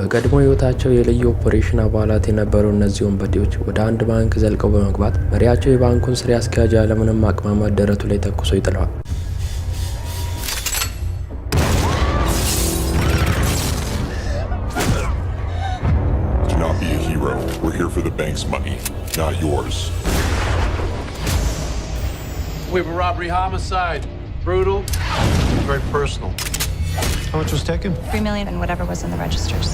በቀድሞ ህይወታቸው የልዩ ኦፕሬሽን አባላት የነበሩ እነዚህ ወንበዴዎች ወደ አንድ ባንክ ዘልቀው በመግባት መሪያቸው የባንኩን ስራ አስኪያጅ ያለምንም ማቅማማት ደረቱ ላይ ተኩሶ ይጥለዋል። We're here for the bank's money, not yours. We have a robbery homicide. Brutal, very personal. How much was taken? $3 million and whatever was in the registers.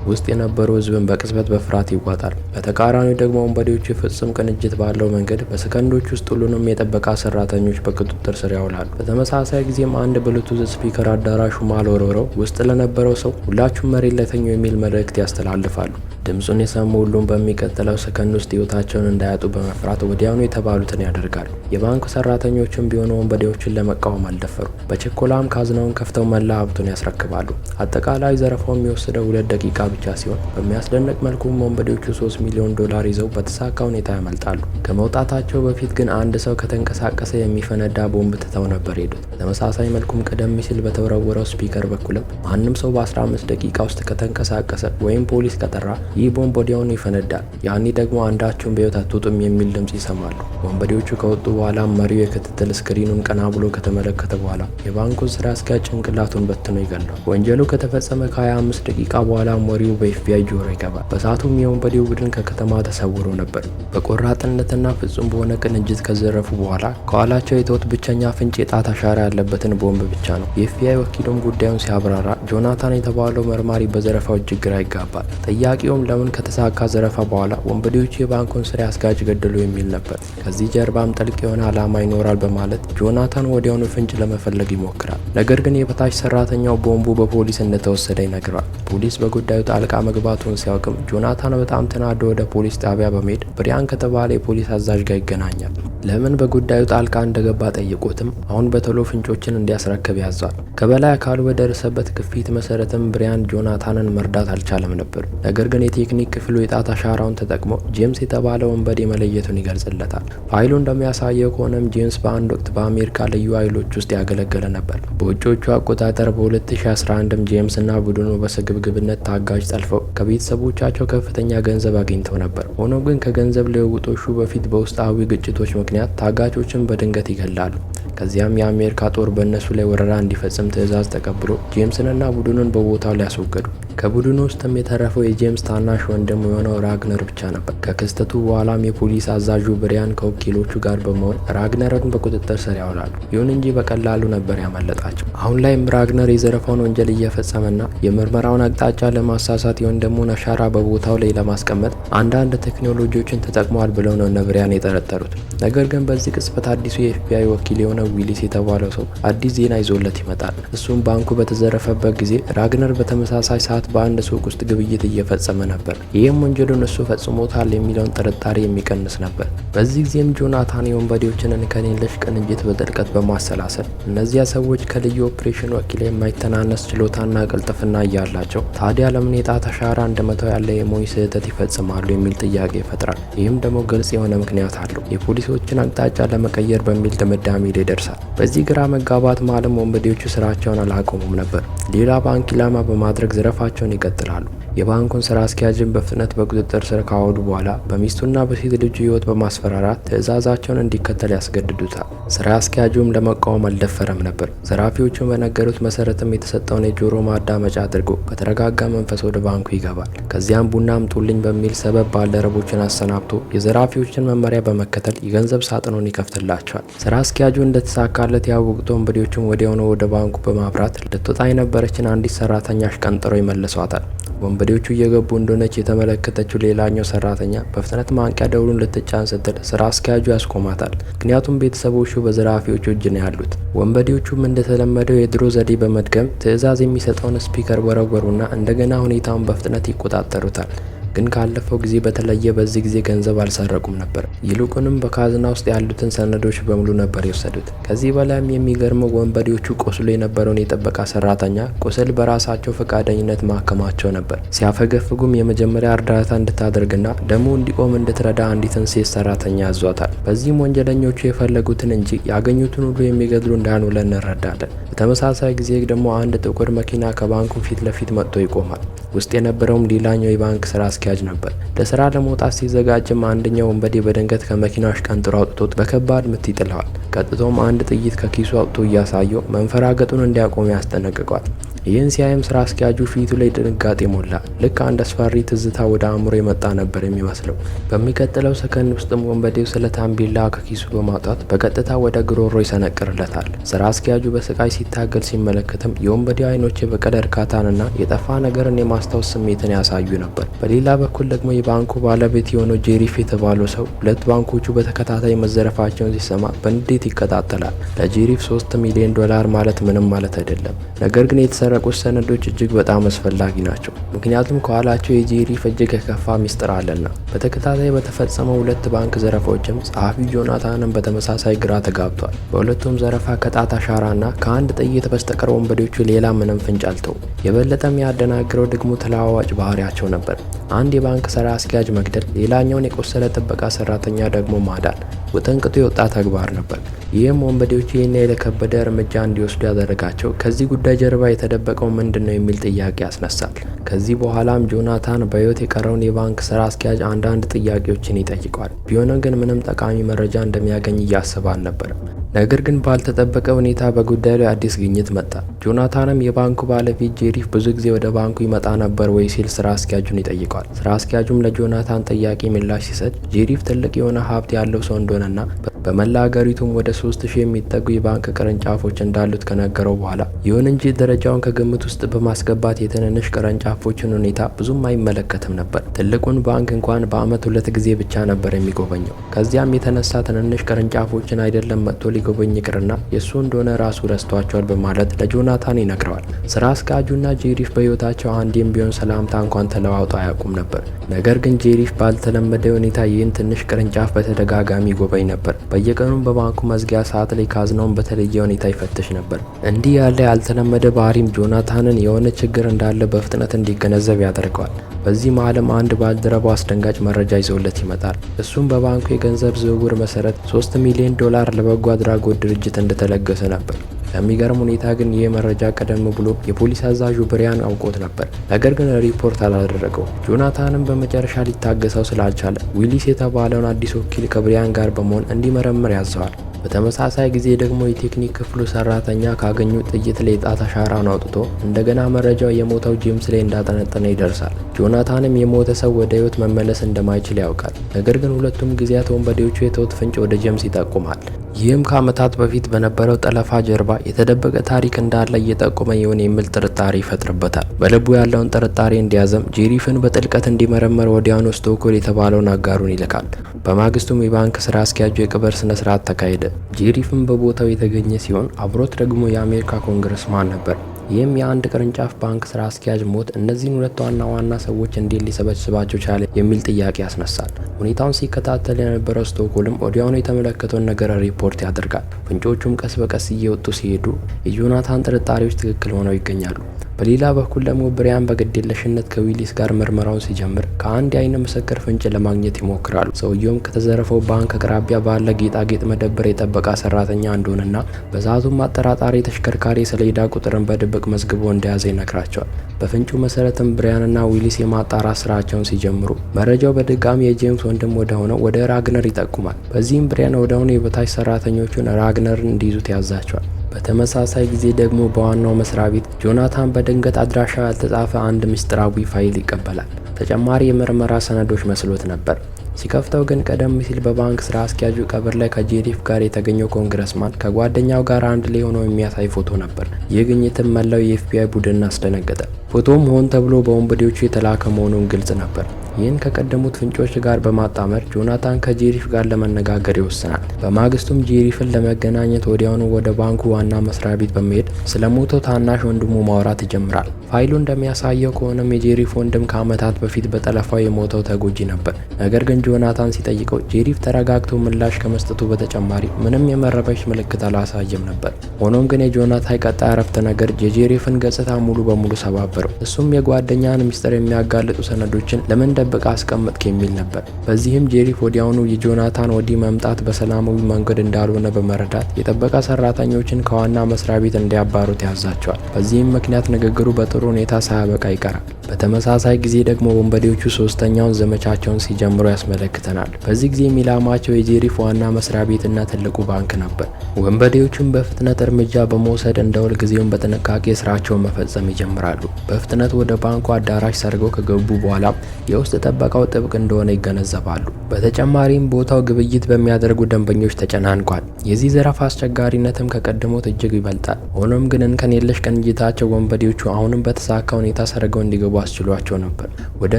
ውስጥ የነበሩ ህዝብን በቅጽበት በፍርሃት ይዋጣል። በተቃራኒው ደግሞ ወንበዴዎቹ ፍጹም ቅንጅት ባለው መንገድ በሰከንዶች ውስጥ ሁሉንም የጥበቃ ሰራተኞች በቁጥጥር ስር ያውላሉ። በተመሳሳይ ጊዜም አንድ ብሉቱዝ ስፒከር አዳራሹ መሃል ወርውረው ውስጥ ለነበረው ሰው ሁላችሁም መሬት ላይ ተኙ የሚል መልእክት ያስተላልፋሉ። ድምጹን የሰሙ ሁሉም በሚቀጥለው ሰከንድ ውስጥ ህይወታቸውን እንዳያጡ በመፍራት ወዲያውኑ የተባሉትን ያደርጋሉ። የባንኩ ሰራተኞችም ቢሆኑ ወንበዴዎችን ለመቃወም አልደፈሩ። በችኮላም ካዝናውን ከፍተው መላ ሀብቱን ያስረክባሉ። አጠቃላይ ዘረፋው የሚወስደው 2 ደቂቃ ብቻ ሲሆን በሚያስደንቅ መልኩ ወንበዴዎቹ $3 ሚሊዮን ይዘው በተሳካ ሁኔታ ያመልጣሉ። ከመውጣታቸው በፊት ግን አንድ ሰው ከተንቀሳቀሰ የሚፈነዳ ቦምብ ትተው ነበር ሄዱት። በተመሳሳይ መልኩም ቀደም ሲል በተወረወረው ስፒከር በኩልም ማንም ሰው በ15 ደቂቃ ውስጥ ከተንቀሳቀሰ ወይም ፖሊስ ከጠራ ይህ ቦምብ ወዲያውኑ ይፈነዳል። ያኔ ደግሞ አንዳችሁም በህይወት አትወጡም የሚል ድምጽ ይሰማሉ። ወንበዴዎቹ ከወጡ በኋላ መሪው የክትትል ስክሪኑን ቀና ብሎ ከተመለከተ በኋላ የባንኩን ስራ አስኪያጅ ጭንቅላቱን በትኖ ይገላል። ወንጀሉ ከተፈጸመ ከ25 ደቂቃ በኋላ መሪው በኤፍቢአይ ጆሮ ይገባል። በሰዓቱም የወንበዴው ቡድን ከከተማ ተሰውሮ ነበር። በቆራጥነትና ፍጹም በሆነ ቅንጅት ከዘረፉ በኋላ ከኋላቸው የተውት ብቸኛ ፍንጭ የጣት አሻራ ያለበትን ቦምብ ብቻ ነው። የኤፍቢአይ ወኪሉም ጉዳዩን ሲያብራራ ጆናታን የተባለው መርማሪ በዘረፋው እጅግ ግራ ይጋባል። ጥያቄውም ለምን ከተሳካ ዘረፋ በኋላ ወንበዴዎቹ የባንኩን ስራ አስኪያጅ ገደሉ የሚል ነበር። ከዚህ ጀርባም ጥልቅ የሆነ ዓላማ ይኖራል በማለት ጆናታን ወዲያውኑ ፍንጭ ለመፈለግ ይሞክራል። ነገር ግን የበታች ሰራተኛው ቦምቡ በፖሊስ እንደተወሰደ ይነግራል። ፖሊስ በጉዳዩ ጣልቃ መግባቱን ሲያውቅም ጆናታን በጣም ተናዶ ወደ ፖሊስ ጣቢያ በመሄድ ብሪያን ከተባለ የፖሊስ አዛዥ ጋር ይገናኛል። ለምን በጉዳዩ ጣልቃ እንደገባ ጠይቆትም አሁን በቶሎ ፍንጮችን እንዲያስረክብ ያዟል። ከበላይ አካሉ በደረሰበት ግፊት መሰረትም ብሪያን ጆናታንን መርዳት አልቻለም ነበር። ነገር ግን የቴክኒክ ክፍሉ የጣት አሻራውን ተጠቅሞ ጄምስ የተባለ ወንበዴ መለየቱን ይገልጽለታል። ፋይሉ እንደሚያሳየው ከሆነም ጄምስ በአንድ ወቅት በአሜሪካ ልዩ ኃይሎች ውስጥ ያገለገለ ነበር። በውጮቹ አቆጣጠር በ2011ም ጄምስ እና ቡድኑ በስግብግብነት ታጋጅ ጠልፈው ከቤተሰቦቻቸው ከፍተኛ ገንዘብ አግኝተው ነበር። ሆኖም ግን ከገንዘብ ልውውጦቹ በፊት በውስጣዊ ግጭቶች ምክንያት ታጋቾችን በድንገት ይገላሉ። ከዚያም የአሜሪካ ጦር በእነሱ ላይ ወረራ እንዲፈጽም ትዕዛዝ ተቀብሎ ጄምስንና ቡድኑን በቦታው ላይ ያስወገዱ። ከቡድኑ ውስጥም የተረፈው የጄምስ ታናሽ ወንድም የሆነው ራግነር ብቻ ነበር። ከክስተቱ በኋላም የፖሊስ አዛዡ ብሪያን ከወኪሎቹ ጋር በመሆን ራግነርን በቁጥጥር ስር ያውላሉ። ይሁን እንጂ በቀላሉ ነበር ያመለጣቸው። አሁን ላይም ራግነር የዘረፋውን ወንጀል እየፈጸመና የምርመራውን አቅጣጫ ለማሳሳት የወንድሙን አሻራ በቦታው ላይ ለማስቀመጥ አንዳንድ ቴክኖሎጂዎችን ተጠቅሟል ብለው ነው እነ ብሪያን የጠረጠሩት። ነገር ግን በዚህ ቅጽበት አዲሱ የኤፍቢአይ ወኪል የሆነ ዊሊስ የተባለው ሰው አዲስ ዜና ይዞለት ይመጣል። እሱም ባንኩ በተዘረፈበት ጊዜ ራግነር በተመሳሳይ ሰዓት በአንድ ሱቅ ውስጥ ግብይት እየፈጸመ ነበር። ይህም ወንጀሉን እሱ ፈጽሞታል የሚለውን ጥርጣሬ የሚቀንስ ነበር። በዚህ ጊዜም ጆናታን የወንበዴዎችን እንከን የለሽ ቅንጅት በጥልቀት በማሰላሰል እነዚያ ሰዎች ከልዩ ኦፕሬሽን ወኪል የማይተናነስ ችሎታና ቅልጥፍና እያላቸው ታዲያ ለምን የጣት አሻራ እንደመተው ያለ የሞኝ ስህተት ይፈጽማሉ የሚል ጥያቄ ይፈጥራል። ይህም ደግሞ ግልጽ የሆነ ምክንያት አለው። የፖሊሶችን አቅጣጫ ለመቀየር በሚል ድምዳሜ ላይ ይደርሳል። በዚህ ግራ መጋባት ማለም ወንበዴዎቹ ስራቸውን አላቆሙም ነበር። ሌላ ባንክ ኢላማ በማድረግ ዘረፋቸውን ይቀጥላሉ። የባንኩን ስራ አስኪያጅን በፍጥነት በቁጥጥር ስር ካወዱ በኋላ በሚስቱና በሴት ልጁ ህይወት በማስፈራራት ትዕዛዛቸውን እንዲከተል ያስገድዱታል። ስራ አስኪያጁም ለመቃወም አልደፈረም ነበር። ዘራፊዎቹን በነገሩት መሰረትም የተሰጠውን የጆሮ ማዳመጫ አድርጎ በተረጋጋ መንፈስ ወደ ባንኩ ይገባል። ከዚያም ቡና አምጡልኝ በሚል ሰበብ ባልደረቦችን አሰናብቶ የዘራፊዎችን መመሪያ በመከተል የገንዘብ ሳጥኑን ይከፍትላቸዋል። ስራ አስኪያጁ እንደተሳካለት ያወቁት ወንበዴዎቹም ወዲያውኑ ወደ ባንኩ በማብራት ልትወጣ የነበረችን አንዲት ሰራተኛ አሽቀንጥረው ይመልሷታል። ወንበዴዎቹ እየገቡ እንደሆነች የተመለከተችው ሌላኛው ሰራተኛ በፍጥነት ማንቂያ ደውሉን ልትጫን ስትል ስራ አስኪያጁ ያስቆማታል። ምክንያቱም ቤተሰቦቹ በዘራፊዎቹ እጅ ነው ያሉት። ወንበዴዎቹም እንደተለመደው የድሮ ዘዴ በመድገም ትዕዛዝ የሚሰጠውን ስፒከር ወረወሩና እንደገና ሁኔታውን በፍጥነት ይቆጣጠሩታል። ግን ካለፈው ጊዜ በተለየ በዚህ ጊዜ ገንዘብ አልሰረቁም ነበር። ይልቁንም በካዝና ውስጥ ያሉትን ሰነዶች በሙሉ ነበር የወሰዱት። ከዚህ በላይም የሚገርመው ወንበዴዎቹ ቆስሎ የነበረውን የጥበቃ ሰራተኛ ቁስል በራሳቸው ፈቃደኝነት ማከማቸው ነበር። ሲያፈገፍጉም የመጀመሪያ እርዳታ እንድታደርግና ደሙ እንዲቆም እንድትረዳ አንዲትን ሴት ሰራተኛ ያዟታል። በዚህም ወንጀለኞቹ የፈለጉትን እንጂ ያገኙትን ሁሉ የሚገድሉ እንዳልሆነ እንረዳለን። በተመሳሳይ ጊዜ ደግሞ አንድ ጥቁር መኪና ከባንኩ ፊት ለፊት መጥቶ ይቆማል። ውስጥ የነበረውም ሌላኛው የባንክ ስራ አስኪያጅ ነበር። ለስራ ለመውጣት ሲዘጋጅም አንደኛው ወንበዴ በድንገት ከመኪናው አሽቀንጥሮ አውጥቶት በከባድ ምት ይጥለዋል። ቀጥቶም አንድ ጥይት ከኪሱ አውጥቶ እያሳየው መንፈራገጡን እንዲያቆም ያስጠነቅቀዋል። ይህን ሲያይም ስራ አስኪያጁ ፊቱ ላይ ድንጋጤ ሞላ። ልክ አንድ አስፈሪ ትዝታ ወደ አእምሮ የመጣ ነበር የሚመስለው። በሚቀጥለው ሰከንድ ውስጥም ወንበዴው ስለታም ቢላ ከኪሱ በማውጣት በቀጥታ ወደ ግሮሮ ይሰነቅርለታል። ስራ አስኪያጁ በስቃይ ሲታገል ሲመለከትም የወንበዴው አይኖች የበቀል እርካታንና የጠፋ ነገርን የማስታወስ ስሜትን ያሳዩ ነበር። በሌላ በኩል ደግሞ የባንኩ ባለቤት የሆነው ጄሪፍ የተባለው ሰው ሁለት ባንኮቹ በተከታታይ መዘረፋቸውን ሲሰማ በንዴት ይቀጣጠላል። ለጄሪፍ $3 ሚሊዮን ማለት ምንም ማለት አይደለም። ነገር ግን የተሰረቁት ሰነዶች እጅግ በጣም አስፈላጊ ናቸው። ምክንያቱም ከኋላቸው የጄሪፍ እጅግ የከፋ ሚስጥር አለና። በተከታታይ በተፈጸመው ሁለት ባንክ ዘረፋዎችም ጸሐፊው ጆናታንም በተመሳሳይ ግራ ተጋብቷል። በሁለቱም ዘረፋ ከጣት አሻራና ከአንድ ጥይት በስተቀር ወንበዴዎቹ ሌላ ምንም ፍንጭ አልተውም። የበለጠም ያደናግረው ደግሞ ተለዋዋጭ ባህሪያቸው ነበር። አንድ የባንክ ስራ አስኪያጅ መግደል፣ ሌላኛውን የቆሰለ ጥበቃ ሰራተኛ ደግሞ ማዳን ውጥንቅጡ የወጣ ተግባር ነበር። ይህም ወንበዴዎቹ ይህን የከበደ እርምጃ እንዲወስዱ ያደረጋቸው ከዚህ ጉዳይ ጀርባ የተደበቀው ምንድን ነው የሚል ጥያቄ ያስነሳል። ከዚህ በኋላም ጆናታን በሕይወት የቀረውን የባንክ ስራ አስኪያጅ አንዳንድ ጥያቄዎችን ይጠይቀዋል። ቢሆንም ግን ምንም ጠቃሚ መረጃ እንደሚያገኝ እያሰበ አልነበረም። ነገር ግን ባልተጠበቀ ሁኔታ በጉዳዩ ላይ አዲስ ግኝት መጣ። ጆናታንም የባንኩ ባለቤት ጄሪፍ ብዙ ጊዜ ወደ ባንኩ ይመጣ ነበር ወይ ሲል ስራ አስኪያጁን ይጠይቀዋል። ስራ አስኪያጁም ለጆናታን ጥያቄ ምላሽ ሲሰጥ ጄሪፍ ትልቅ የሆነ ሀብት ያለው ሰው እንደሆነና በመላ ሀገሪቱም ወደ 3000 የሚጠጉ የባንክ ቅርንጫፎች እንዳሉት ከነገረው በኋላ ይሁን እንጂ ደረጃውን ከግምት ውስጥ በማስገባት የትንንሽ ቅርንጫፎችን ሁኔታ ብዙም አይመለከትም ነበር። ትልቁን ባንክ እንኳን በአመት 2 ጊዜ ብቻ ነበር የሚጎበኘው። ከዚያም የተነሳ ትንንሽ ቅርንጫፎችን አይደለም መጥቶ ሊጎበኝ ይቅርና የእሱ እንደሆነ ራሱ ረስቷቸዋል በማለት ለጆናታን ይነግረዋል። ስራ አስኪያጁና ጄሪፍ በህይወታቸው አንዴም ቢሆን ሰላምታ እንኳን ተለዋውጠው አያውቁም ነበር። ነገር ግን ጄሪፍ ባልተለመደ ሁኔታ ይህን ትንሽ ቅርንጫፍ በተደጋጋሚ ይጎበኝ ነበር። በየቀኑም በባንኩ መዝጊያ ሰዓት ላይ ካዝናውን በተለየ ሁኔታ ይፈትሽ ነበር። እንዲህ ያለ ያልተለመደ ባህሪም ጆናታንን የሆነ ችግር እንዳለ በፍጥነት እንዲገነዘብ ያደርገዋል። በዚህ መሀልም አንድ ባልደረባው አስደንጋጭ መረጃ ይዘውለት ይመጣል። እሱም በባንኩ የገንዘብ ዝውውር መሰረት $3 ሚሊዮን ለበጎ አድራጎት ድርጅት እንደተለገሰ ነበር። ለሚገርም ሁኔታ ግን ይህ መረጃ ቀደም ብሎ የፖሊስ አዛዡ ብሪያን አውቆት ነበር። ነገር ግን ሪፖርት አላደረገው። ጆናታንም በመጨረሻ ሊታገሰው ስላልቻለ ዊሊስ የተባለውን አዲስ ወኪል ከብሪያን ጋር በመሆን እንዲመረምር ያዘዋል። በተመሳሳይ ጊዜ ደግሞ የቴክኒክ ክፍሉ ሰራተኛ ካገኙ ጥይት ላይ የጣት አሻራውን አውጥቶ እንደገና መረጃው የሞተው ጄምስ ላይ እንዳጠነጠነ ይደርሳል። ጆናታንም የሞተ ሰው ወደ ህይወት መመለስ እንደማይችል ያውቃል። ነገር ግን ሁለቱም ጊዜያት ወንበዴዎቹ የተውት ፍንጭ ወደ ጄምስ ይጠቁማል። ይህም ከዓመታት በፊት በነበረው ጠለፋ ጀርባ የተደበቀ ታሪክ እንዳለ እየጠቆመ ይሆን የሚል ጥርጣሬ ይፈጥርበታል። በልቡ ያለውን ጥርጣሬ እንዲያዘም ጄሪፍን በጥልቀት እንዲመረመር ወዲያውኑ ስቶኮል የተባለውን አጋሩን ይልካል። በማግስቱም የባንክ ስራ አስኪያጁ የቅብር ስነ ስርዓት ተካሄደ። ጄሪፍን በቦታው የተገኘ ሲሆን አብሮት ደግሞ የአሜሪካ ኮንግረስማን ነበር። ይህም የአንድ ቅርንጫፍ ባንክ ስራ አስኪያጅ ሞት እነዚህን ሁለት ዋና ሰዎች እንዴት ሊሰበስባቸው ቻለ የሚል ጥያቄ ያስነሳል። ሁኔታውን ሲከታተል የነበረው ስቶኮልም ወዲያውኑ የተመለከተውን ነገር ሪፖርት ያደርጋል። ፍንጮቹም ቀስ በቀስ እየወጡ ሲሄዱ የጆናታን ጥርጣሬዎች ትክክል ሆነው ይገኛሉ። በሌላ በኩል ደግሞ ብሪያን በግዴለሽነት ከዊሊስ ጋር ምርመራውን ሲጀምር ከአንድ የአይን ምስክር ፍንጭ ለማግኘት ይሞክራሉ። ሰውየውም ከተዘረፈው ባንክ አቅራቢያ ባለ ጌጣጌጥ መደብር የጠበቃ ሰራተኛ እንደሆነና በሰዓቱም አጠራጣሪ ተሽከርካሪ ሰሌዳ ቁጥርን በድብቅ መዝግቦ እንደያዘ ይነግራቸዋል። በፍንጩ መሰረትም ብሪያንና ዊሊስ የማጣራት ስራቸውን ሲጀምሩ መረጃው በድጋሚ የጄምስ ወንድም ወደ ሆነው ወደ ራግነር ይጠቁማል። በዚህም ብሪያን ወደሆኑ የበታች ሰራተኞቹን ራግነርን እንዲይዙት ያዛቸዋል። በተመሳሳይ ጊዜ ደግሞ በዋናው መስሪያ ቤት ጆናታን በድንገት አድራሻው ያልተጻፈ አንድ ምስጢራዊ ፋይል ይቀበላል። ተጨማሪ የምርመራ ሰነዶች መስሎት ነበር። ሲከፍተው ግን ቀደም ሲል በባንክ ስራ አስኪያጁ ቀብር ላይ ከጄሪፍ ጋር የተገኘው ኮንግረስማን ከጓደኛው ጋር አንድ ላይ ሆነው የሚያሳይ ፎቶ ነበር። ይህ ግኝትም መላው የኤፍቢአይ ቡድን አስደነገጠ። ፎቶም ሆን ተብሎ በወንበዴዎቹ የተላከ መሆኑን ግልጽ ነበር። ይህን ከቀደሙት ፍንጮች ጋር በማጣመር ጆናታን ከጄሪፍ ጋር ለመነጋገር ይወስናል። በማግስቱም ጄሪፍን ለመገናኘት ወዲያውኑ ወደ ባንኩ ዋና መስሪያ ቤት በመሄድ ስለ ሞተው ታናሽ ወንድሙ ማውራት ይጀምራል። ፋይሉ እንደሚያሳየው ከሆነም የጄሪፍ ወንድም ከዓመታት በፊት በጠለፋው የሞተው ተጎጂ ነበር። ነገር ግን ጆናታን ሲጠይቀው ጄሪፍ ተረጋግቶ ምላሽ ከመስጠቱ በተጨማሪ ምንም የመረበሽ ምልክት አላሳየም ነበር። ሆኖም ግን የጆናታን ቀጣይ አረፍተ ነገር የጄሪፍን ገጽታ ሙሉ በሙሉ ሰባበረው። እሱም የጓደኛን ሚስጥር የሚያጋልጡ ሰነዶችን ለምን ደብቃ አስቀመጥክ የሚል ነበር። በዚህም ጄሪፍ ወዲያውኑ የጆናታን ወዲህ መምጣት በሰላማዊ መንገድ እንዳልሆነ በመረዳት የጥበቃ ሰራተኞችን ከዋና መስሪያ ቤት እንዲያባሩት ያዛቸዋል። በዚህም ምክንያት ንግግሩ በጥሩ ሁኔታ ሳያበቃ ይቀራል። በተመሳሳይ ጊዜ ደግሞ ወንበዴዎቹ ሶስተኛውን ዘመቻቸውን ሲጀምሩ ያስመለክተናል። በዚህ ጊዜ ኢላማቸው የጄሪፍ ዋና መስሪያ ቤትና ትልቁ ባንክ ነበር። ወንበዴዎቹም በፍጥነት እርምጃ በመውሰድ እንደ ሁል ጊዜውም በጥንቃቄ ስራቸውን መፈጸም ይጀምራሉ። በፍጥነት ወደ ባንኩ አዳራሽ ሰርገው ከገቡ በኋላ የውስጥ ጥበቃው ጥብቅ እንደሆነ ይገነዘባሉ። በተጨማሪም ቦታው ግብይት በሚያደርጉ ደንበኞች ተጨናንቋል። የዚህ ዘረፋ አስቸጋሪነትም ከቀድሞት እጅግ ይበልጣል። ሆኖም ግን እንከን የለሽ ቅንጅታቸው ወንበዴዎቹ አሁንም በተሳካ ሁኔታ ሰርገው እንዲገቡ አስችሏቸው ነበር። ወደ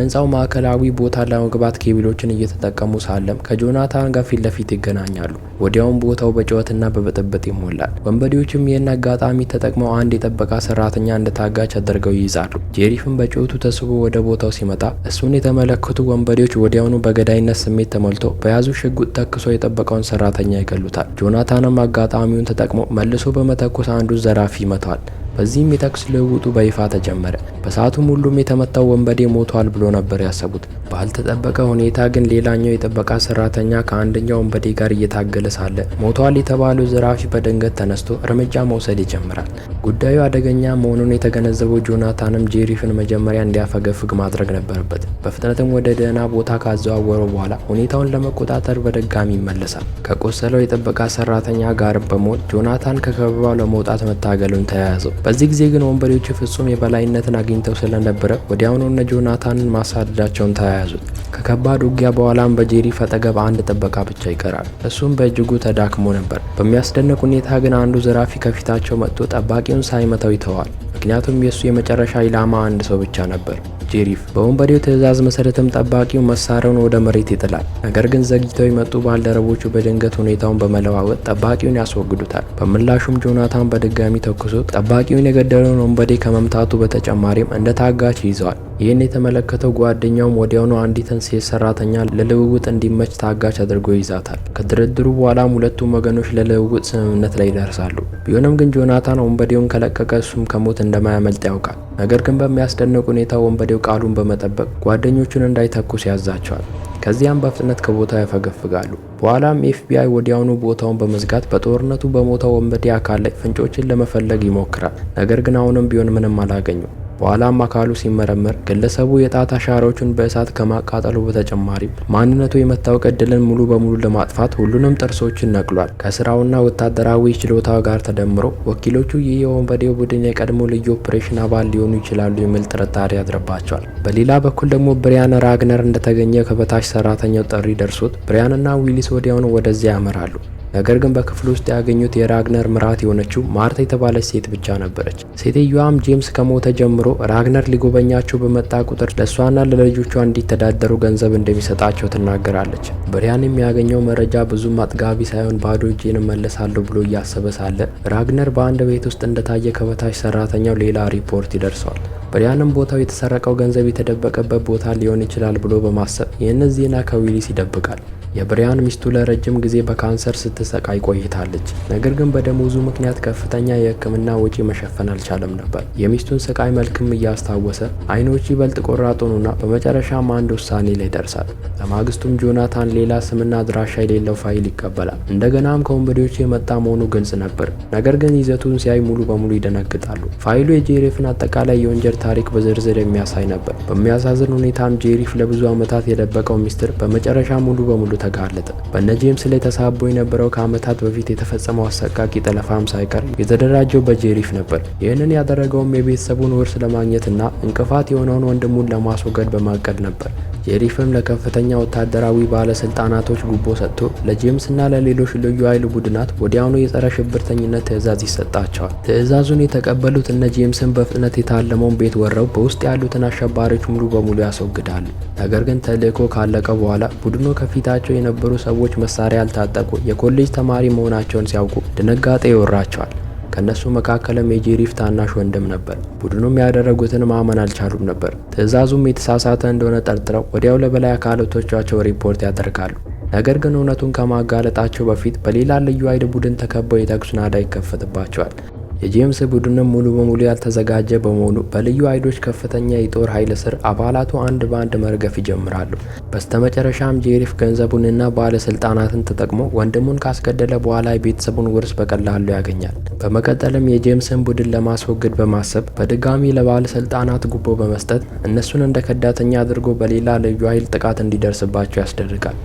ህንፃው ማዕከላዊ ቦታ ለመግባት ኬብሎችን እየተጠቀሙ ሳለም ከጆናታን ጋር ፊት ለፊት ይገናኛሉ። ወዲያውም ቦታው በጩኸትና በብጥብጥ ይሞላል። ወንበዴዎችም ይህን አጋጣሚ ተጠቅመው አንድ የጥበቃ ሰራተኛ እንደታጋች አድርገው ይይዛሉ። ጄሪፍም በጩኸቱ ተስቦ ወደ ቦታው ሲመጣ እሱን የተመለከቱ ወንበዴዎች ወዲያውኑ በገዳይነት ስሜት ተሞልቶ በያዙ ሽጉጥ ተክሶ የጠበቀውን ሰራተኛ ይገሉታል። ጆናታንም አጋጣሚውን ተጠቅሞ መልሶ በመተኮስ አንዱ ዘራፊ ይመታዋል። በዚህም የተኩስ ልውውጡ በይፋ ተጀመረ። በሰዓቱም ሁሉም የተመታው ወንበዴ ሞቷል ብሎ ነበር ያሰቡት። ባልተጠበቀ ሁኔታ ግን ሌላኛው የጥበቃ ሰራተኛ ከአንደኛው ወንበዴ ጋር እየታገለ ሳለ ሞቷል የተባለው ዘራፊ በድንገት ተነስቶ እርምጃ መውሰድ ይጀምራል። ጉዳዩ አደገኛ መሆኑን የተገነዘበው ጆናታንም ጄሪፍን መጀመሪያ እንዲያፈገፍግ ማድረግ ነበረበት። በፍጥነትም ወደ ደህና ቦታ ካዘዋወረው በኋላ ሁኔታውን ለመቆጣጠር በድጋሚ ይመለሳል። ከቆሰለው የጥበቃ ሰራተኛ ጋር በመሆን ጆናታን ከከበባው ለመውጣት መታገሉን ተያያዘው። በዚህ ጊዜ ግን ወንበዴዎቹ ፍጹም የበላይነትን አግኝተው ስለነበረ ወዲያውኑ እነ ጆናታንን ማሳደዳቸውን ተያያዙት። ከከባድ ውጊያ በኋላም በጄሪፍ አጠገብ አንድ ጥበቃ ብቻ ይቀራል። እሱም በእጅጉ ተዳክሞ ነበር። በሚያስደንቅ ሁኔታ ግን አንዱ ዘራፊ ከፊታቸው መጥቶ ጠባቂውን ሳይመታው ይተዋል። ምክንያቱም የእሱ የመጨረሻ ኢላማ አንድ ሰው ብቻ ነበር፣ ጄሪፍ። በወንበዴው ትዕዛዝ መሰረትም ጠባቂው መሳሪያውን ወደ መሬት ይጥላል። ነገር ግን ዘግይተው የመጡ ባልደረቦቹ በድንገት ሁኔታውን በመለዋወጥ ጠባቂውን ያስወግዱታል። በምላሹም ጆናታን በድጋሚ ተኩሶ ጠባቂውን የገደለውን ወንበዴ ከመምታቱ በተጨማሪም እንደ ታጋች ይዘዋል። ይህን የተመለከተው ጓደኛውም ወዲያውኑ አንዲትን ሴት ሰራተኛ ለልውውጥ እንዲመች ታጋች አድርጎ ይዛታል። ከድርድሩ በኋላም ሁለቱም ወገኖች ለልውውጥ ስምምነት ላይ ይደርሳሉ። ቢሆንም ግን ጆናታን ወንበዴውን ከለቀቀ እሱም ከሞት እንደማያመልጥ ያውቃል። ነገር ግን በሚያስደንቅ ሁኔታ ወንበዴው ቃሉን በመጠበቅ ጓደኞቹን እንዳይተኩስ ያዛቸዋል። ከዚያም በፍጥነት ከቦታው ያፈገፍጋሉ። በኋላም ኤፍቢአይ ወዲያውኑ ቦታውን በመዝጋት በጦርነቱ በሞተው ወንበዴ አካል ላይ ፍንጮችን ለመፈለግ ይሞክራል። ነገር ግን አሁንም ቢሆን ምንም አላገኙም። በኋላም አካሉ ሲመረመር ግለሰቡ የጣት አሻራዎቹን በእሳት ከማቃጠሉ በተጨማሪም ማንነቱ የመታወቅ ዕድልን ሙሉ በሙሉ ለማጥፋት ሁሉንም ጥርሶችን ነቅሏል። ከስራውና ወታደራዊ ችሎታው ጋር ተደምሮ ወኪሎቹ ይህ የወንበዴው ቡድን የቀድሞ ልዩ ኦፕሬሽን አባል ሊሆኑ ይችላሉ የሚል ጥርጣሬ ያድርባቸዋል። በሌላ በኩል ደግሞ ብሪያን ራግነር እንደተገኘ ከበታች ሰራተኛው ጥሪ ደርሶት ብሪያንና ዊሊስ ወዲያውኑ ወደዚያ ያመራሉ። ነገር ግን በክፍል ውስጥ ያገኙት የራግነር ምራት የሆነችው ማርታ የተባለች ሴት ብቻ ነበረች። ሴትዮዋም ጄምስ ከሞተ ጀምሮ ራግነር ሊጎበኛቸው በመጣ ቁጥር ለእሷና ለልጆቿ እንዲተዳደሩ ገንዘብ እንደሚሰጣቸው ትናገራለች። ብሪያን የሚያገኘው መረጃ ብዙም አጥጋቢ ሳይሆን ባዶ እጄን እመለሳለሁ ብሎ እያሰበ ሳለ ራግነር በአንድ ቤት ውስጥ እንደታየ ከበታች ሰራተኛው ሌላ ሪፖርት ይደርሰዋል። ብሪያንም ቦታው የተሰረቀው ገንዘብ የተደበቀበት ቦታ ሊሆን ይችላል ብሎ በማሰብ ይህንን ዜና ከዊሊስ ይደብቃል። የብሪያን ሚስቱ ለረጅም ጊዜ በካንሰር ስትሰቃይ ቆይታለች። ነገር ግን በደሞዙ ምክንያት ከፍተኛ የሕክምና ወጪ መሸፈን አልቻለም ነበር። የሚስቱን ስቃይ መልክም እያስታወሰ አይኖቹ ይበልጥ ቆራጥ ሆኑና በመጨረሻም አንድ ውሳኔ ላይ ደርሳል። በማግስቱም ጆናታን ሌላ ስምና አድራሻ የሌለው ፋይል ይቀበላል። እንደገናም ከወንበዴዎች የመጣ መሆኑ ግልጽ ነበር። ነገር ግን ይዘቱን ሲያይ ሙሉ በሙሉ ይደነግጣሉ። ፋይሉ የጄሪፍን አጠቃላይ የወንጀል ታሪክ በዝርዝር የሚያሳይ ነበር። በሚያሳዝን ሁኔታም ጄሪፍ ለብዙ ዓመታት የደበቀው ሚስጥር በመጨረሻ ሙሉ በሙሉ ተጋለጠ። በነ ጄምስ ላይ ተሳቦ የነበረው ከዓመታት በፊት የተፈጸመው አሰቃቂ ጠለፋም ሳይቀር የተደራጀው በጄሪፍ ነበር። ይህንን ያደረገውም የቤተሰቡን ውርስ ለማግኘትና እንቅፋት የሆነውን ወንድሙን ለማስወገድ በማቀድ ነበር። ጄሪፍም ለከፍተኛ ወታደራዊ ባለስልጣናቶች ጉቦ ሰጥቶ ለጄምስና ለሌሎች ልዩ ኃይል ቡድናት ወዲያውኑ የጸረ ሽብርተኝነት ትዕዛዝ ይሰጣቸዋል። ትዕዛዙን የተቀበሉት እነ ጄምስን በፍጥነት የታለመውን ቤት ወረው በውስጥ ያሉትን አሸባሪዎች ሙሉ በሙሉ ያስወግዳሉ። ነገር ግን ተልእኮ ካለቀ በኋላ ቡድኑ ከፊታቸው የነበሩ ሰዎች መሳሪያ ያልታጠቁ የኮሌጅ ተማሪ መሆናቸውን ሲያውቁ ድንጋጤ ይወራቸዋል። ከነሱ መካከልም የጄሪፍ ታናሽ ወንድም ነበር። ቡድኑም ያደረጉትን ማመን አልቻሉም ነበር። ትዕዛዙም የተሳሳተ እንደሆነ ጠርጥረው ወዲያው ለበላይ አካላቶቻቸው ሪፖርት ያደርጋሉ። ነገር ግን እውነቱን ከማጋለጣቸው በፊት በሌላ ልዩ ኃይል ቡድን ተከበው የተኩስ ናዳ ይከፈትባቸዋል። የጄምስ ቡድንም ሙሉ በሙሉ ያልተዘጋጀ በመሆኑ በልዩ ኃይሎች ከፍተኛ የጦር ኃይል ስር አባላቱ አንድ በአንድ መርገፍ ይጀምራሉ። በስተመጨረሻም ጄሪፍ ገንዘቡንና ባለስልጣናትን ተጠቅሞ ወንድሙን ካስገደለ በኋላ የቤተሰቡን ውርስ በቀላሉ ያገኛል። በመቀጠልም የጄምስን ቡድን ለማስወገድ በማሰብ በድጋሚ ለባለስልጣናት ጉቦ በመስጠት እነሱን እንደ ከዳተኛ አድርጎ በሌላ ልዩ ኃይል ጥቃት እንዲደርስባቸው ያስደርጋል።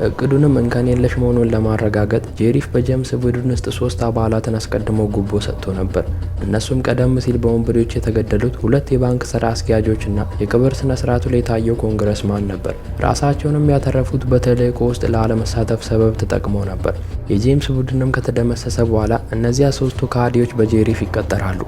እቅዱንም እንከን የለሽ መሆኑን ለማረጋገጥ ጄሪፍ በጄምስ ቡድን ውስጥ 3 አባላትን አስቀድሞ ጉቦ ሰጥቶ ነበር። እነሱም ቀደም ሲል በወንበዴዎች የተገደሉት 2 የባንክ ስራ አስኪያጆችና የቅብር ስነ ስርዓቱ ላይ የታየው ኮንግረስማን ነበር። ራሳቸውንም ያተረፉት በተልእኮ ውስጥ ላለመሳተፍ ሰበብ ተጠቅመው ነበር። የጄምስ ቡድንም ከተደመሰሰ በኋላ እነዚያ 3ቱ ከሃዲዎች በጄሪፍ ይቀጠራሉ።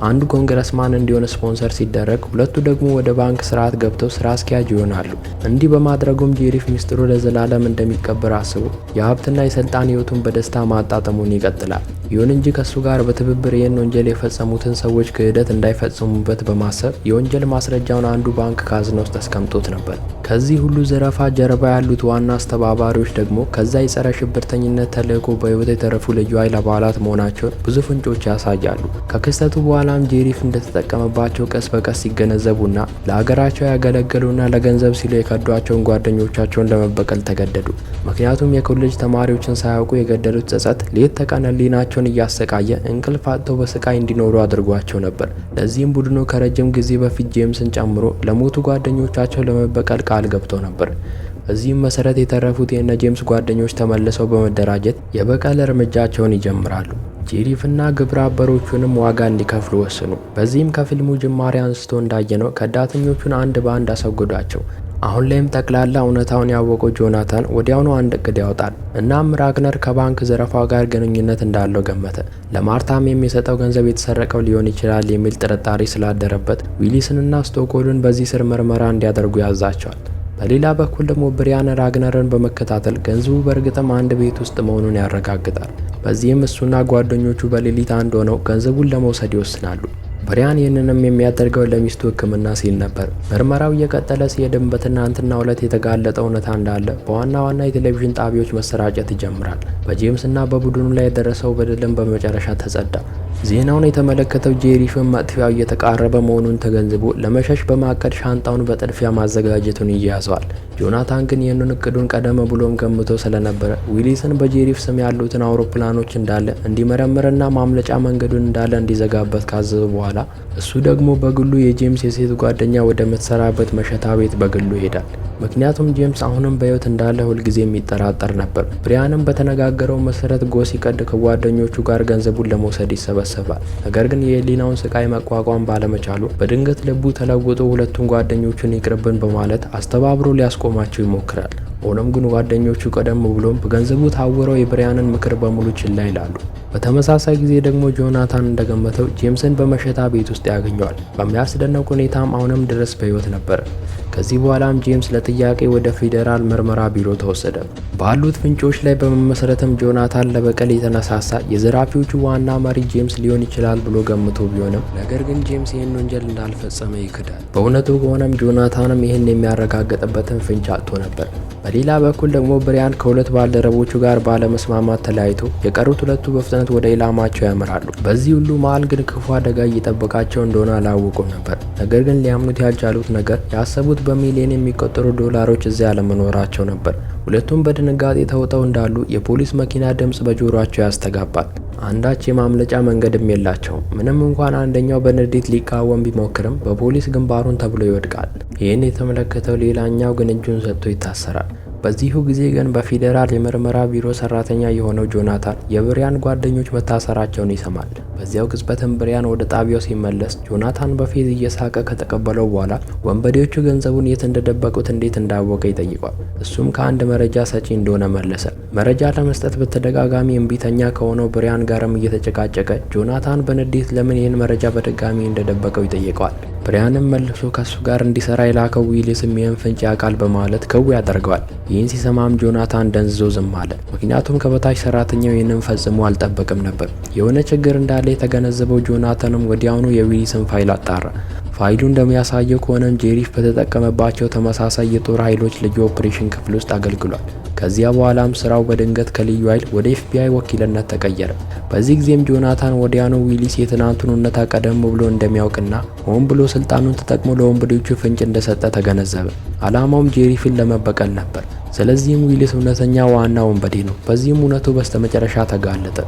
አንዱ ኮንግረስማን እንዲሆን ስፖንሰር ሲደረግ፣ ሁለቱ ደግሞ ወደ ባንክ ስርዓት ገብተው ስራ አስኪያጅ ይሆናሉ። እንዲህ በማድረጉም ጄሪፍ ሚስጥሩ ለዘላለም እንደሚቀበር አስቦ የሀብትና የስልጣን ህይወቱን በደስታ ማጣጠሙን ይቀጥላል። ይሁን እንጂ ከሱ ጋር በትብብር ይህን ወንጀል የፈጸሙትን ሰዎች ክህደት እንዳይፈጽሙበት በማሰብ የወንጀል ማስረጃውን አንዱ ባንክ ካዝና ውስጥ አስቀምጦት ነበር። ከዚህ ሁሉ ዘረፋ ጀርባ ያሉት ዋና አስተባባሪዎች ደግሞ ከዛ የጸረ ሽብርተኝነት ተልእኮ በህይወት የተረፉ ልዩ ኃይል አባላት መሆናቸውን ብዙ ፍንጮች ያሳያሉ። ከክስተቱ በኋላም ጄሪፍ እንደተጠቀመባቸው ቀስ በቀስ ሲገነዘቡና ለሀገራቸው ያገለገሉና ለገንዘብ ሲሉ የከዷቸውን ጓደኞቻቸውን ለመበቀል ተገደዱ። ምክንያቱም የኮሌጅ ተማሪዎችን ሳያውቁ የገደሉት ጸጸት ሌት ተቀን ህሊናቸውን እያሰቃየ እንቅልፍ አጥተው በስቃይ እንዲኖሩ አድርጓቸው ነበር። ለዚህም ቡድኑ ከረጅም ጊዜ በፊት ጄምስን ጨምሮ ለሞቱ ጓደኞቻቸው ለመበቀል ቃል ገብተው ነበር። በዚህም መሰረት የተረፉት የነ ጄምስ ጓደኞች ተመልሰው በመደራጀት የበቀል እርምጃቸውን ይጀምራሉ። ጄሪፍና ግብረ አበሮቹንም ዋጋ እንዲከፍሉ ወሰኑ። በዚህም ከፊልሙ ጅማሬ አንስቶ እንዳየነው ከዳተኞቹን አንድ በአንድ አስወገዷቸው። አሁን ላይም ጠቅላላ እውነታውን ያወቀው ጆናታን ወዲያውኑ አንድ እቅድ ያወጣል። እናም ራግነር ከባንክ ዘረፋው ጋር ግንኙነት እንዳለው ገመተ። ለማርታም የሚሰጠው ገንዘብ የተሰረቀው ሊሆን ይችላል የሚል ጥርጣሬ ስላደረበት ዊሊስንና ስቶኮልን በዚህ ስር ምርመራ እንዲያደርጉ ያዛቸዋል። በሌላ በኩል ደግሞ ብሪያን ራግነርን በመከታተል ገንዘቡ በእርግጥም አንድ ቤት ውስጥ መሆኑን ያረጋግጣል። በዚህም እሱና ጓደኞቹ በሌሊት አንድ ሆነው ገንዘቡን ለመውሰድ ይወስናሉ። ብሪያን ይህንንም የሚያደርገው ለሚስቱ ሕክምና ሲል ነበር። ምርመራው እየቀጠለ ሲሄድም በትናንትናው ዕለት የተጋለጠ እውነታ እንዳለ በዋና ዋና የቴሌቪዥን ጣቢያዎች መሰራጨት ይጀምራል። በጄምስና በቡድኑ ላይ የደረሰው በደልም በመጨረሻ ተጸዳ። ዜናውን የተመለከተው ጄሪፍም መጥፊያው እየተቃረበ መሆኑን ተገንዝቦ ለመሸሽ በማቀድ ሻንጣውን በጥድፊያ ማዘጋጀቱን ይያዘዋል። ጆናታን ግን ይህንን እቅዱን ቀደም ብሎም ገምቶ ስለነበረ ዊሊስን በጄሪፍ ስም ያሉትን አውሮፕላኖች እንዳለ እንዲመረምርና ማምለጫ መንገዱን እንዳለ እንዲዘጋበት ካዘዘ በኋላ እሱ ደግሞ በግሉ የጄምስ የሴት ጓደኛ ወደምትሰራበት መሸታ ቤት በግሉ ይሄዳል። ምክንያቱም ጄምስ አሁንም በሕይወት እንዳለ ሁልጊዜ የሚጠራጠር ነበር። ብሪያንም በተነጋገረው መሰረት ጎ ሲቀድ ከጓደኞቹ ጋር ገንዘቡን ለመውሰድ ይሰበሰባል። ነገር ግን የህሊናውን ስቃይ መቋቋም ባለመቻሉ በድንገት ልቡ ተለውጦ ሁለቱን ጓደኞቹን ይቅርብን በማለት አስተባብሮ ሊያስቆማቸው ይሞክራል። ሆኖም ግን ጓደኞቹ ቀደም ብሎም በገንዘቡ ታውረው የብሪያንን ምክር በሙሉ ችላ ይላሉ። በተመሳሳይ ጊዜ ደግሞ ጆናታን እንደገመተው ጄምስን በመሸታ ቤት ውስጥ ያገኘዋል። በሚያስደንቅ ሁኔታም አሁንም ድረስ በሕይወት ነበር። ከዚህ በኋላም ጄምስ ለጥያቄ ወደ ፌዴራል ምርመራ ቢሮ ተወሰደ። ባሉት ፍንጮች ላይ በመመሰረትም ጆናታን ለበቀል የተነሳሳ የዘራፊዎቹ ዋና መሪ ጄምስ ሊሆን ይችላል ብሎ ገምቶ ቢሆንም ነገር ግን ጄምስ ይህን ወንጀል እንዳልፈጸመ ይክዳል። በእውነቱ ከሆነም ጆናታንም ይህን የሚያረጋግጥበትን ፍንጭ አጥቶ ነበር። በሌላ በኩል ደግሞ ብሪያን ከሁለት ባልደረቦቹ ጋር ባለመስማማት ተለያይቶ የቀሩት ሁለቱ በፍጥነት ወደ ኢላማቸው ያመራሉ። በዚህ ሁሉ መሀል ግን ክፉ አደጋ እየጠበቃቸው እንደሆነ አላወቁም ነበር። ነገር ግን ሊያምኑት ያልቻሉት ነገር ያሰቡት በሚሊዮን የሚቆጠሩ ዶላሮች እዚያ አለመኖራቸው ነበር። ሁለቱም በድንጋጤ ተውጠው እንዳሉ የፖሊስ መኪና ድምፅ በጆሮአቸው ያስተጋባል። አንዳች የማምለጫ መንገድም የላቸውም። ምንም እንኳን አንደኛው በንዴት ሊቃወም ቢሞክርም በፖሊስ ግንባሩን ተብሎ ይወድቃል። ይህን የተመለከተው ሌላኛው ግን እጁን ሰጥቶ ይታሰራል። በዚሁ ጊዜ ግን በፌዴራል የምርመራ ቢሮ ሰራተኛ የሆነው ጆናታን የብሪያን ጓደኞች መታሰራቸውን ይሰማል። በዚያው ቅጽበትም ብሪያን ወደ ጣቢያው ሲመለስ ጆናታን በፌዝ እየሳቀ ከተቀበለው በኋላ ወንበዴዎቹ ገንዘቡን የት እንደደበቁት እንዴት እንዳወቀ ይጠይቋል። እሱም ከአንድ መረጃ ሰጪ እንደሆነ መለሰ። መረጃ ለመስጠት በተደጋጋሚ እምቢተኛ ከሆነው ብሪያን ጋርም እየተጨቃጨቀ ጆናታን በንዴት ለምን ይህን መረጃ በድጋሚ እንደደበቀው ይጠይቀዋል። ብሪያንም መልሶ ከሱ ጋር እንዲሰራ የላከው ዊሊስም ይህን ፍንጭ ያውቃል በማለት ክው ያደርገዋል። ይህን ሲሰማም ጆናታን ደንዝዞ ዝም አለ። ምክንያቱም ከበታች ሰራተኛው ይህንን ፈጽሞ አልጠበቅም ነበር። የሆነ ችግር እንዳለ የተገነዘበው ጆናታንም ወዲያውኑ የዊሊስን ፋይል አጣራ። ፋይሉ እንደሚያሳየው ከሆነም ጄሪፍ በተጠቀመባቸው ተመሳሳይ የጦር ኃይሎች ልዩ ኦፕሬሽን ክፍል ውስጥ አገልግሏል። ከዚያ በኋላም ስራው በድንገት ከልዩ ኃይል ወደ ኤፍቢአይ ወኪልነት ተቀየረ። በዚህ ጊዜም ጆናታን ወዲያውኑ ዊሊስ የትናንቱን እውነታ ቀደም ብሎ እንደሚያውቅና ሆን ብሎ ስልጣኑን ተጠቅሞ ለወንበዴዎቹ ፍንጭ እንደሰጠ ተገነዘበ። ዓላማውም ጄሪፍን ለመበቀል ነበር። ስለዚህም ዊሊስ እውነተኛ ዋና ወንበዴ ነው። በዚህም እውነቱ በስተመጨረሻ ተጋለጠ።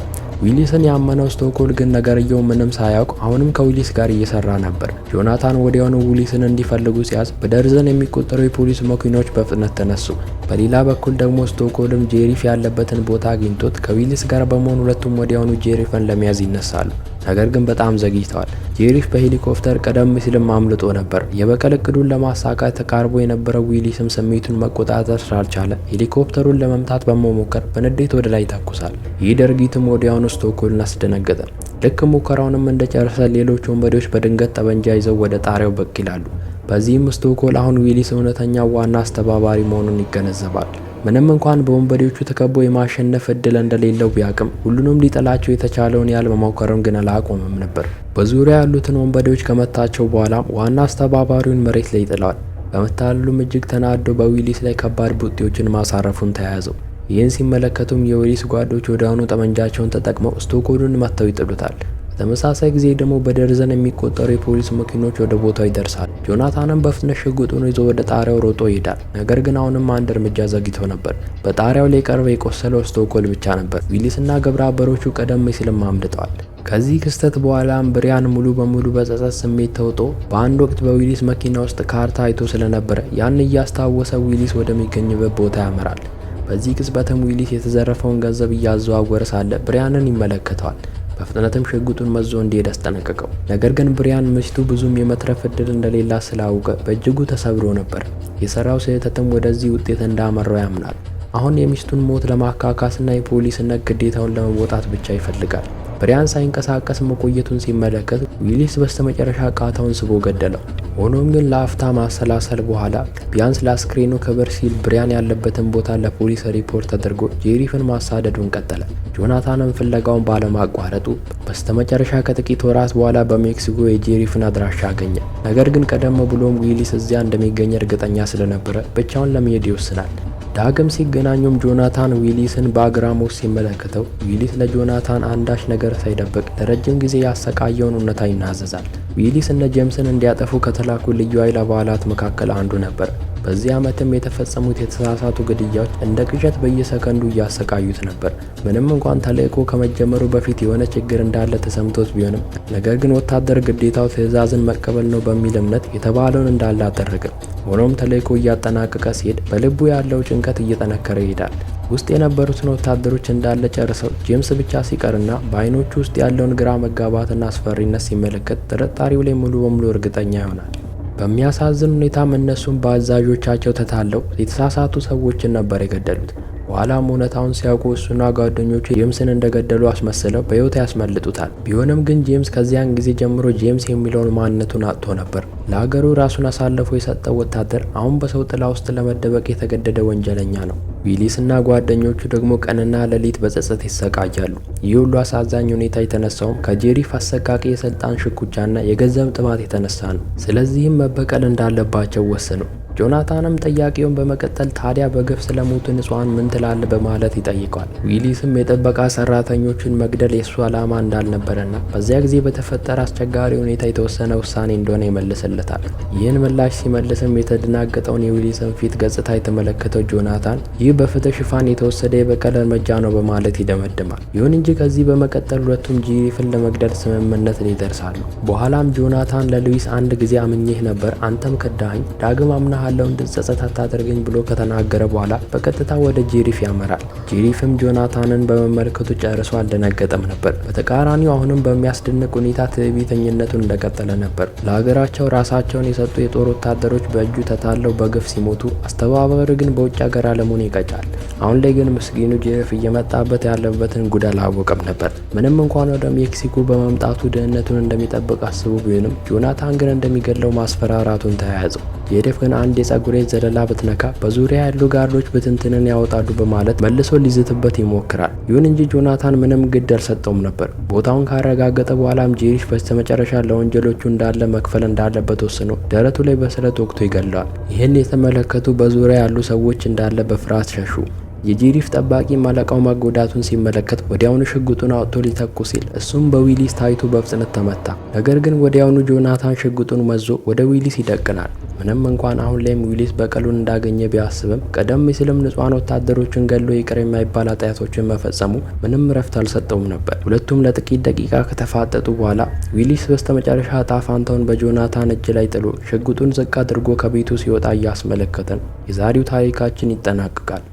ዊሊስን ያመነው ስቶኮል ግን ነገርየው ምንም ሳያውቅ አሁንም ከዊሊስ ጋር እየሰራ ነበር። ጆናታን ወዲያውኑ ዊሊስን እንዲፈልጉ ሲያዝ በደርዘን የሚቆጠሩ የፖሊስ መኪኖች በፍጥነት ተነሱ። በሌላ በኩል ደግሞ ስቶኮልም ጄሪፍ ያለበትን ቦታ አግኝቶት ከዊሊስ ጋር በመሆን ሁለቱም ወዲያውኑ ጄሪፍን ለመያዝ ይነሳሉ። ነገር ግን በጣም ዘግይተዋል። ጄሪፍ በሄሊኮፕተር ቀደም ሲልም አምልጦ ነበር። የበቀል እቅዱን ለማሳካት ተቃርቦ የነበረው ዊሊስም ስሜቱን መቆጣጠር ስላልቻለ ሄሊኮፕተሩን ለመምታት በመሞከር በንዴት ወደ ላይ ይተኩሳል። ይህ ድርጊትም ወዲያውኑ ስቶኮልን አስደነገጠ። ልክ ሙከራውንም እንደጨረሰ ሌሎች ወንበዴዎች በድንገት ጠመንጃ ይዘው ወደ ጣሪያው ብቅ ይላሉ። በዚህም ስቶኮል አሁን ዊሊስ እውነተኛ ዋና አስተባባሪ መሆኑን ይገነዘባል። ምንም እንኳን በወንበዴዎቹ ተከቦ የማሸነፍ እድል እንደሌለው ቢያቅም ሁሉንም ሊጠላቸው የተቻለውን ያህል መሞከሩን ግን አላቆመም ነበር። በዙሪያ ያሉትን ወንበዴዎች ከመታቸው በኋላም ዋና አስተባባሪውን መሬት ላይ ይጥለዋል። በመታለሉም እጅግ ተናዶ በዊሊስ ላይ ከባድ ቡጢዎችን ማሳረፉን ተያያዘው። ይህን ሲመለከቱም የዊሊስ ጓዶች ወዲያውኑ ጠመንጃቸውን ተጠቅመው ስቶኮልን መጥተው ይጥሉታል። በተመሳሳይ ጊዜ ደግሞ በደርዘን የሚቆጠሩ የፖሊስ መኪኖች ወደ ቦታው ይደርሳል። ጆናታንም በፍጥነት ሽጉጡን ይዞ ወደ ጣሪያው ሮጦ ይሄዳል። ነገር ግን አሁንም አንድ እርምጃ ዘግይቶ ነበር። በጣሪያው ላይ ቀርበው የቆሰለው ስቶኮል ብቻ ነበር። ዊሊስና ግብረ አበሮቹ ቀደም ሲልም አምልጠዋል። ከዚህ ክስተት በኋላም ብሪያን ሙሉ በሙሉ በጸጸት ስሜት ተውጦ በአንድ ወቅት በዊሊስ መኪና ውስጥ ካርታ አይቶ ስለነበረ ያን እያስታወሰ ዊሊስ ወደሚገኝበት ቦታ ያመራል። በዚህ ቅጽበትም ዊሊስ የተዘረፈውን ገንዘብ እያዘዋወረ ሳለ ብሪያንን ይመለከተዋል። በፍጥነትም ሽጉጡን መዞ እንዲሄድ አስጠነቀቀው። ነገር ግን ብሪያን ሚስቱ ብዙም የመትረፍ እድል እንደሌላ ስላወቀ በእጅጉ ተሰብሮ ነበር። የሰራው ስህተትም ወደዚህ ውጤት እንዳመራው ያምናል። አሁን የሚስቱን ሞት ለማካካስና የፖሊስነት ግዴታውን ለመወጣት ብቻ ይፈልጋል። ብሪያን ሳይንቀሳቀስ መቆየቱን ሲመለከት ዊሊስ በስተመጨረሻ ቃታውን ስቦ ገደለው። ሆኖም ግን ለአፍታ ማሰላሰል በኋላ ቢያንስ ለአስክሬኑ ክብር ሲል ብሪያን ያለበትን ቦታ ለፖሊስ ሪፖርት ተደርጎ ጄሪፍን ማሳደዱን ቀጠለ። ጆናታንም ፍለጋውን ባለማቋረጡ በስተመጨረሻ ከጥቂት ወራት በኋላ በሜክሲኮ የጄሪፍን አድራሻ አገኘ። ነገር ግን ቀደም ብሎም ዊሊስ እዚያ እንደሚገኝ እርግጠኛ ስለነበረ ብቻውን ለመሄድ ይወስናል። ዳግም ሲገናኙም ጆናታን ዊሊስን በአግራሞት ሲመለከተው ዊሊስ ለጆናታን አንዳች ነገር ሳይደብቅ ለረጅም ጊዜ ያሰቃየውን እውነታ ይናዘዛል። ዊሊስ እነ ጄምስን እንዲያጠፉ ከተላኩ ልዩ ኃይል አባላት መካከል አንዱ ነበር። በዚህ ዓመትም የተፈጸሙት የተሳሳቱ ግድያዎች እንደ ቅዠት በየሰከንዱ እያሰቃዩት ነበር። ምንም እንኳን ተልእኮ ከመጀመሩ በፊት የሆነ ችግር እንዳለ ተሰምቶት ቢሆንም ነገር ግን ወታደር ግዴታው ትዕዛዝን መቀበል ነው በሚል እምነት የተባለውን እንዳለ አደረገ። ሆኖም ተልእኮ እያጠናቀቀ ሲሄድ በልቡ ያለው ጭንቀት እየጠነከረ ይሄዳል። ውስጥ የነበሩትን ወታደሮች እንዳለ ጨርሰው ጄምስ ብቻ ሲቀርና በአይኖቹ ውስጥ ያለውን ግራ መጋባትና አስፈሪነት ሲመለከት ጥርጣሬው ላይ ሙሉ በሙሉ እርግጠኛ ይሆናል። በሚያሳዝን ሁኔታም እነሱም በአዛዦቻቸው ተታለው የተሳሳቱ ሰዎችን ነበር የገደሉት። በኋላም እውነታውን ሲያውቁ እሱና ጓደኞቹ ጄምስን እንደገደሉ አስመስለው በሕይወት ያስመልጡታል። ቢሆንም ግን ጄምስ ከዚያን ጊዜ ጀምሮ ጄምስ የሚለውን ማንነቱን አጥቶ ነበር። ለሀገሩ ራሱን አሳልፎ የሰጠው ወታደር አሁን በሰው ጥላ ውስጥ ለመደበቅ የተገደደ ወንጀለኛ ነው። ዊሊስና ጓደኞቹ ደግሞ ቀንና ሌሊት በጸጸት ይሰቃያሉ። ይህ ሁሉ አሳዛኝ ሁኔታ የተነሳውም ከጄሪፍ አሰቃቂ የስልጣን ሽኩቻና የገንዘብ ጥማት የተነሳ ነው። ስለዚህም መበቀል እንዳለባቸው ወሰኑ። ጆናታንም ጥያቄውን በመቀጠል ታዲያ በግፍ ስለሞቱ ንጹሃን ምን ትላለህ በማለት ይጠይቀዋል። ዊሊስም የጥበቃ ሰራተኞችን መግደል የእሱ ዓላማ እንዳልነበረና በዚያ ጊዜ በተፈጠረ አስቸጋሪ ሁኔታ የተወሰነ ውሳኔ እንደሆነ ይመልስለታል። ይህን ምላሽ ሲመልስም የተደናገጠውን የዊሊስን ፊት ገጽታ የተመለከተው ጆናታን ይህ በፍትህ ሽፋን የተወሰደ የበቀል እርምጃ ነው በማለት ይደመድማል። ይሁን እንጂ ከዚህ በመቀጠል ሁለቱም ጄሪፍን ለመግደል ስምምነት ላይ ይደርሳሉ። በኋላም ጆናታን ለሉዊስ አንድ ጊዜ አምኜህ ነበር፣ አንተም ከዳኸኝ፣ ዳግም አምና ያለው እንድጸጸት አታደርገኝ ብሎ ከተናገረ በኋላ በቀጥታ ወደ ጄሪፍ ያመራል። ጄሪፍም ጆናታንን በመመልከቱ ጨርሶ አልደነገጠም ነበር። በተቃራኒው አሁንም በሚያስደንቅ ሁኔታ ትዕቢተኝነቱን እንደቀጠለ ነበር። ለሀገራቸው ራስ ራሳቸውን የሰጡ የጦር ወታደሮች በእጁ ተታለው በግፍ ሲሞቱ፣ አስተባባሪ ግን በውጭ ሀገር አለሙን ይቀጫል። አሁን ላይ ግን ምስኪኑ ጄሪፍ እየመጣበት ያለበትን ጉድ አላወቀም ነበር። ምንም እንኳን ወደ ሜክሲኮ በመምጣቱ ደህንነቱን እንደሚጠብቅ አስቡ ቢሆንም ጆናታን ግን እንደሚገድለው ማስፈራራቱን ተያያዘው። ጄሪፍ ግን አንድ የጸጉሬ ዘለላ ብትነካ በዙሪያ ያሉ ጋርዶች ብትንትንን ያወጣሉ በማለት መልሶ ሊዝትበት ይሞክራል። ይሁን እንጂ ጆናታን ምንም ግድ አልሰጠውም ነበር። ቦታውን ካረጋገጠ በኋላም ጄሪፍ በስተመጨረሻ ለወንጀሎቹ እንዳለ መክፈል እንዳለበት ወስኖ ደረቱ ላይ በስለት ወቅቶ ይገለዋል። ይህን የተመለከቱ በዙሪያ ያሉ ሰዎች እንዳለ በፍርሃት ሸሹ። የጄሪፍ ጠባቂ አለቃው መጎዳቱን ሲመለከት ወዲያውኑ ሽጉጡን አውጥቶ ሊተኩስ ሲል እሱም በዊሊስ ታይቶ በፍጥነት ተመታ። ነገር ግን ወዲያውኑ ጆናታን ሽጉጡን መዞ ወደ ዊሊስ ይደቅናል። ምንም እንኳን አሁን ላይም ዊሊስ በቀሉን እንዳገኘ ቢያስብም ቀደም ሲልም ንጹሃን ወታደሮችን ገሎ ይቅር የማይባል ኃጢአቶችን መፈጸሙ ምንም ረፍት አልሰጠውም ነበር። ሁለቱም ለጥቂት ደቂቃ ከተፋጠጡ በኋላ ዊሊስ በስተመጨረሻ ዕጣ ፋንታውን በጆናታን እጅ ላይ ጥሎ ሽጉጡን ዝቅ አድርጎ ከቤቱ ሲወጣ እያስመለከተን የዛሬው ታሪካችን ይጠናቀቃል።